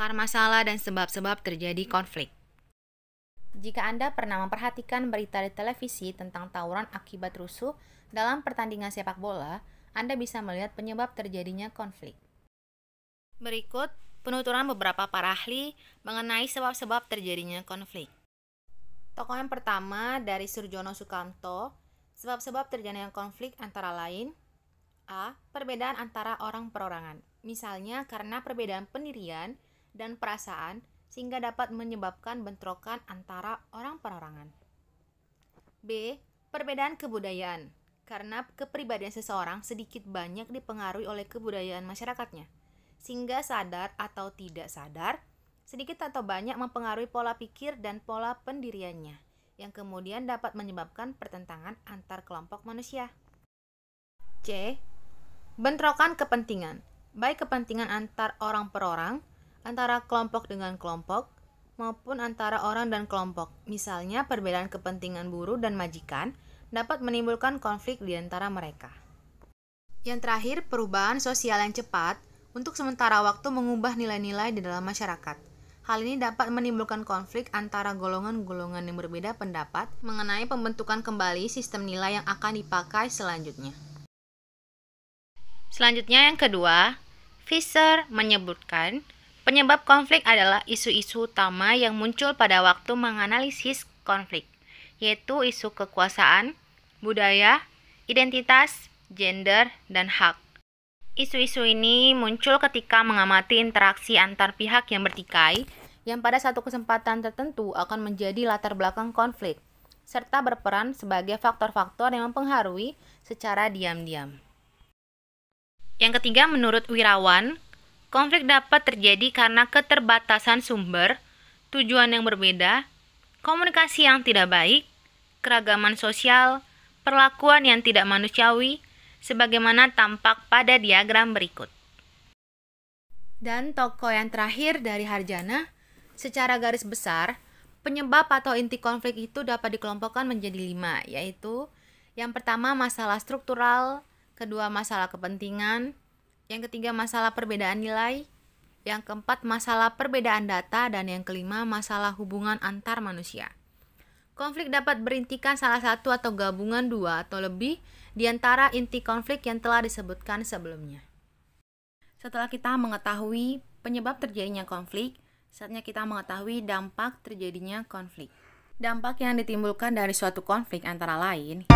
Akar masalah dan sebab-sebab terjadi konflik. Jika Anda pernah memperhatikan berita di televisi tentang tawuran akibat rusuh dalam pertandingan sepak bola, Anda bisa melihat penyebab terjadinya konflik. Berikut penuturan beberapa para ahli mengenai sebab-sebab terjadinya konflik. Tokoh yang pertama dari Surjono Sukamto, sebab-sebab terjadinya konflik antara lain: A. Perbedaan antara orang perorangan, misalnya karena perbedaan pendirian dan perasaan sehingga dapat menyebabkan bentrokan antara orang perorangan. B. Perbedaan kebudayaan, karena kepribadian seseorang sedikit banyak dipengaruhi oleh kebudayaan masyarakatnya, sehingga sadar atau tidak sadar, sedikit atau banyak mempengaruhi pola pikir dan pola pendiriannya, yang kemudian dapat menyebabkan pertentangan antar kelompok manusia. C. Bentrokan kepentingan, baik kepentingan antar orang per orang, antara kelompok dengan kelompok, maupun antara orang dan kelompok. Misalnya perbedaan kepentingan buruh dan majikan dapat menimbulkan konflik di antara mereka. Yang terakhir, perubahan sosial yang cepat untuk sementara waktu mengubah nilai-nilai di dalam masyarakat. Hal ini dapat menimbulkan konflik antara golongan-golongan yang berbeda pendapat mengenai pembentukan kembali sistem nilai yang akan dipakai selanjutnya. Selanjutnya yang kedua, Fisher menyebutkan penyebab konflik adalah isu-isu utama yang muncul pada waktu menganalisis konflik, yaitu isu kekuasaan, budaya, identitas, gender, dan hak. Isu-isu ini muncul ketika mengamati interaksi antar pihak yang bertikai, yang pada satu kesempatan tertentu akan menjadi latar belakang konflik, serta berperan sebagai faktor-faktor yang mempengaruhi secara diam-diam. Yang ketiga, menurut Wirawan, konflik dapat terjadi karena keterbatasan sumber, tujuan yang berbeda, komunikasi yang tidak baik, keragaman sosial, perlakuan yang tidak manusiawi, sebagaimana tampak pada diagram berikut. Dan tokoh yang terakhir dari Harjana, secara garis besar, penyebab atau inti konflik itu dapat dikelompokkan menjadi 5, yaitu yang pertama masalah struktural, kedua masalah kepentingan, yang ketiga masalah perbedaan nilai, yang keempat masalah perbedaan data, dan yang kelima masalah hubungan antar manusia. Konflik dapat berintikan salah satu atau gabungan dua atau lebih di antara inti konflik yang telah disebutkan sebelumnya. Setelah kita mengetahui penyebab terjadinya konflik, saatnya kita mengetahui dampak terjadinya konflik. Dampak yang ditimbulkan dari suatu konflik antara lain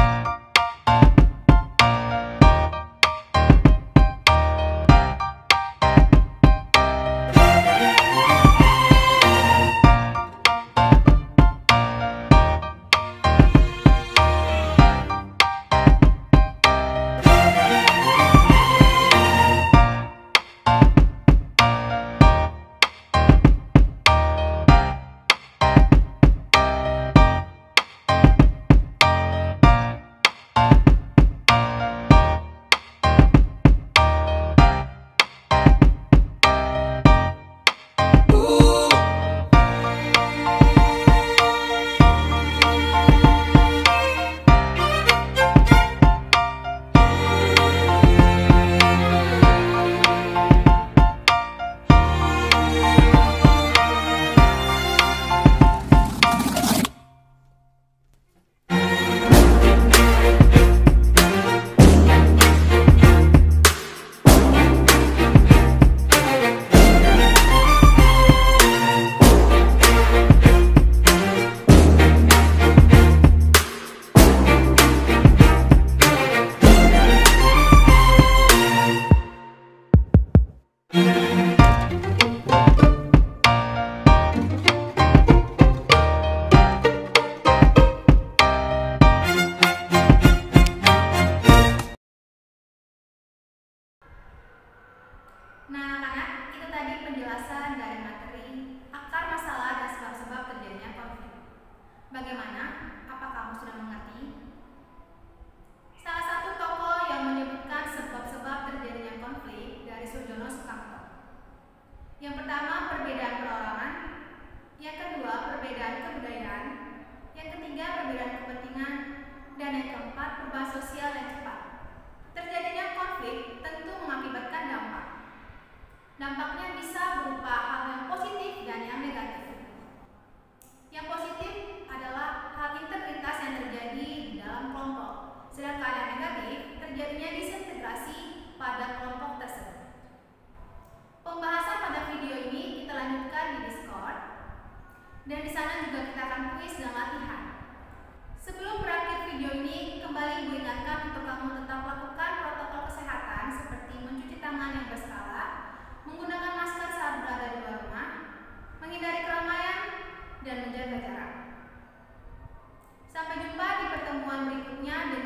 Nah, anak-anak, itu tadi penjelasan dari materi akar masalah dan sebab-sebab terjadinya konflik. Bagaimana? Apa kamu sudah mengerti? Salah satu tokoh yang menyebutkan sebab-sebab terjadinya konflik dari Surjono Sukamto. Yang pertama, perbedaan perorangan. Yang kedua, perbedaan kebudayaan. Yang ketiga, perbedaan kepentingan. Dan yang keempat, perubahan sosial yang cepat. Terjadinya konflik tentu mengakibatkan dampak. Dampaknya bisa berupa hal yang positif di sana juga kita akan kuis dan latihan. Sebelum berakhir video ini, kembali Ibu ingatkan untuk kamu tetap lakukan protokol kesehatan seperti mencuci tangan yang berkala, menggunakan masker saat berada di luar rumah, menghindari keramaian, dan menjaga jarak. Sampai jumpa di pertemuan berikutnya.